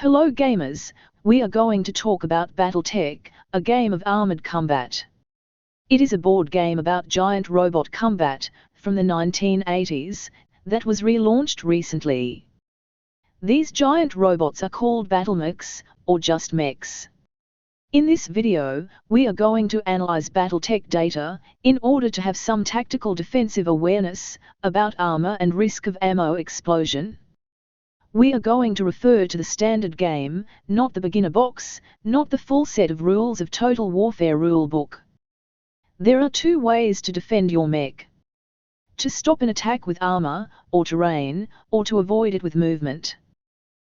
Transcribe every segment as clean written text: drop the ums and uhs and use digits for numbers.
Hello gamers, we are going to talk about Battletech, a game of armored combat. It is a board game about giant robot combat, from the 1980s, that was relaunched recently. These giant robots are called Battlemechs, or just mechs. In this video, we are going to analyze Battletech data, in order to have some tactical defensive awareness, about armor and risk of ammo explosion. We are going to refer to the standard game, not the beginner box, not the full set of rules of Total Warfare rulebook. There are two ways to defend your mech. To stop an attack with armor, or terrain, or to avoid it with movement.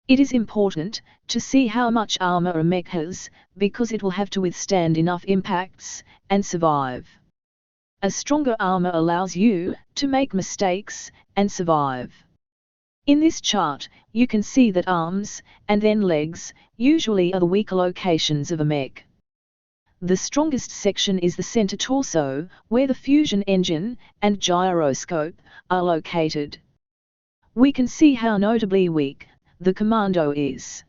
It is important to see how much armor a mech has, because it will have to withstand enough impacts, and survive. A stronger armor allows you to make mistakes, and survive. In this chart, you can see that arms, and then legs, usually are the weaker locations of a mech. The strongest section is the center torso, where the fusion engine and gyroscope are located. We can see how notably weak the commando is.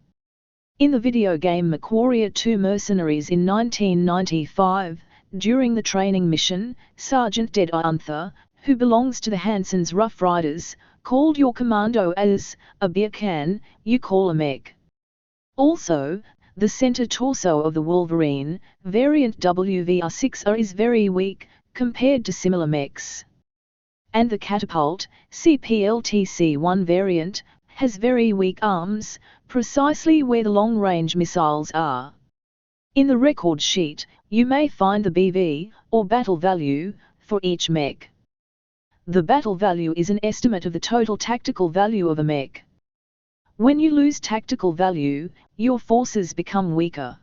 In the video game MechWarrior 2 Mercenaries in 1995, during the training mission, Sergeant Dead Anther, who belongs to the Hanson's Rough Riders, called your commando as a beer can you call a mech. Also, the center torso of the Wolverine, variant WVR6R is very weak, compared to similar mechs. And the Catapult, CPLTC-1 variant, has very weak arms, precisely where the long-range missiles are. In the record sheet, you may find the BV, or battle value, for each mech. The battle value is an estimate of the total tactical value of a mech. When you lose tactical value, your forces become weaker.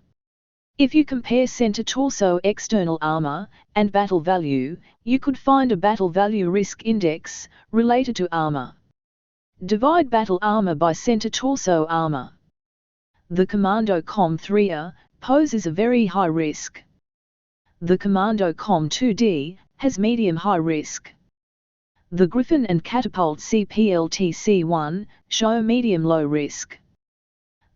If you compare center torso external armor and battle value, you could find a battle value risk index related to armor. Divide battle armor by center torso armor. The Commando Com-3R poses a very high risk. The Commando Com-2D has medium-high risk. The Griffin and Catapult CPLTC-1 show medium-low risk.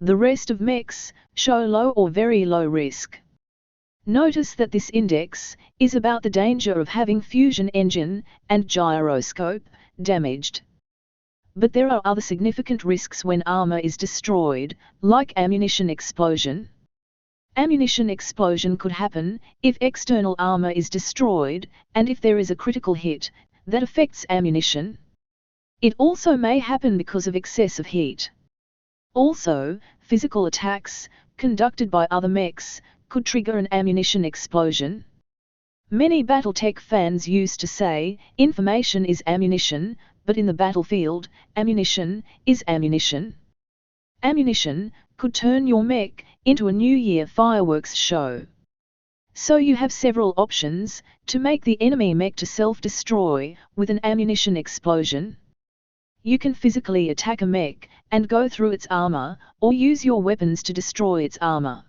The rest of mechs show low or very low risk. Notice that this index is about the danger of having fusion engine and gyroscope damaged. But there are other significant risks when armor is destroyed, like ammunition explosion. Ammunition explosion could happen if external armor is destroyed, and if there is a critical hit that affects ammunition. It also may happen because of excessive heat. Also, physical attacks, conducted by other mechs, could trigger an ammunition explosion. Many Battletech fans used to say, information is ammunition, but in the battlefield, ammunition is ammunition. Ammunition could turn your mech into a New Year fireworks show. So you have several options to make the enemy mech to self-destroy with an ammunition explosion. You can physically attack a mech and go through its armor, or use your weapons to destroy its armor.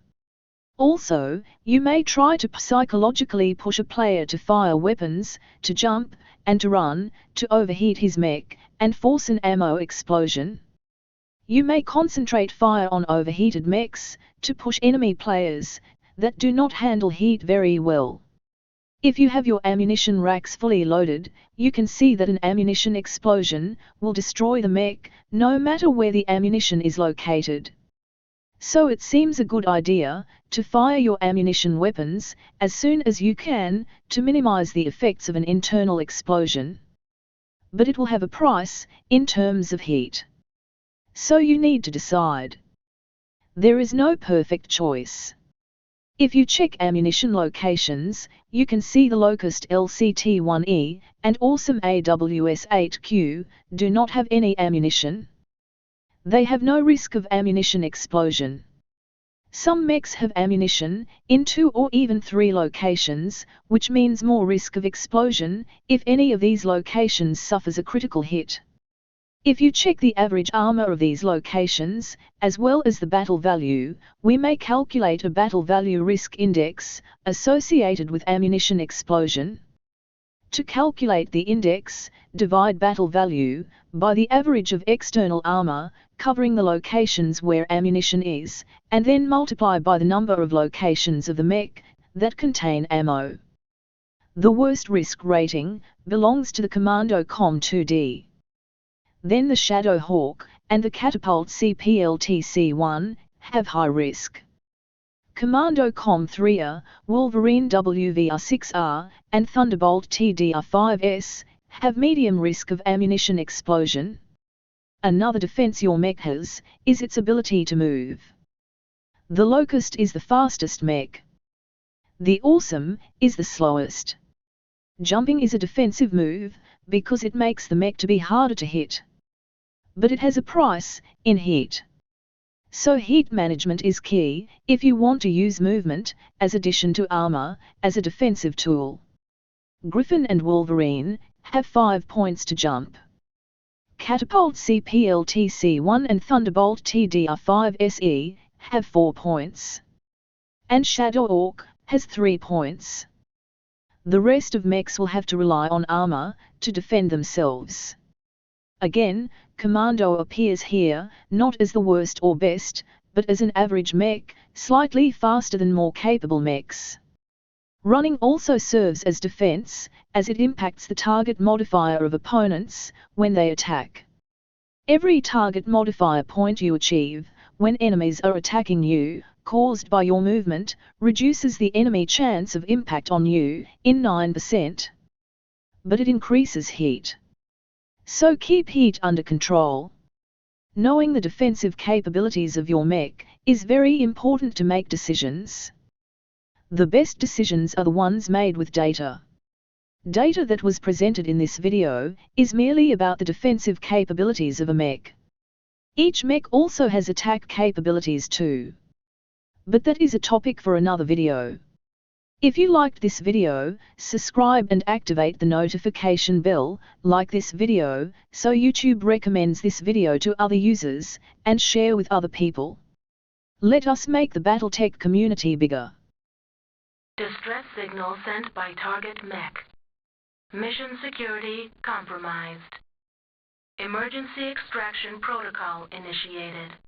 Also, you may try to psychologically push a player to fire weapons, to jump, and to run, to overheat his mech, and force an ammo explosion. You may concentrate fire on overheated mechs, to push enemy players that do not handle heat very well. If you have your ammunition racks fully loaded, you can see that an ammunition explosion will destroy the mech, no matter where the ammunition is located. So it seems a good idea to fire your ammunition weapons as soon as you can, to minimize the effects of an internal explosion. But it will have a price, in terms of heat. So you need to decide. There is no perfect choice. If you check ammunition locations, you can see the Locust LCT-1E and Awesome AWS-8Q do not have any ammunition. They have no risk of ammunition explosion. Some mechs have ammunition in 2 or even 3 locations, which means more risk of explosion if any of these locations suffers a critical hit. If you check the average armor of these locations, as well as the battle value, we may calculate a battle value risk index associated with ammunition explosion. To calculate the index, divide battle value by the average of external armor, covering the locations where ammunition is, and then multiply by the number of locations of the mech that contain ammo. The worst risk rating belongs to the Commando Com 2D. Then the Shadow Hawk and the Catapult CPLTC-1 have high risk. Commando Com 3R, Wolverine WVR-6R, and Thunderbolt TDR-5S have medium risk of ammunition explosion. Another defense your mech has is its ability to move. The Locust is the fastest mech. The Awesome is the slowest. Jumping is a defensive move because it makes the mech to be harder to hit. But it has a price in heat. So heat management is key if you want to use movement as addition to armor as a defensive tool. Griffin and Wolverine have 5 points to jump. Catapult CPLTC-1 and Thunderbolt TDR-5SE have 4 points. And Shadow Hawk has 3 points. The rest of mechs will have to rely on armor to defend themselves. Again, Commando appears here not as the worst or best, but as an average mech, slightly faster than more capable mechs. Running also serves as defense, as it impacts the target modifier of opponents when they attack. Every target modifier point you achieve when enemies are attacking you, caused by your movement, reduces the enemy chance of impact on you in 9%. But it increases heat. So keep heat under control. Knowing the defensive capabilities of your mech is very important to make decisions. The best decisions are the ones made with data. Data that was presented in this video is merely about the defensive capabilities of a mech. Each mech also has attack capabilities too. But that is a topic for another video. If you liked this video, subscribe and activate the notification bell, like this video, so YouTube recommends this video to other users, and share with other people. Let us make the Battletech community bigger. Distress signal sent by target mech. Mission security compromised. Emergency extraction protocol initiated.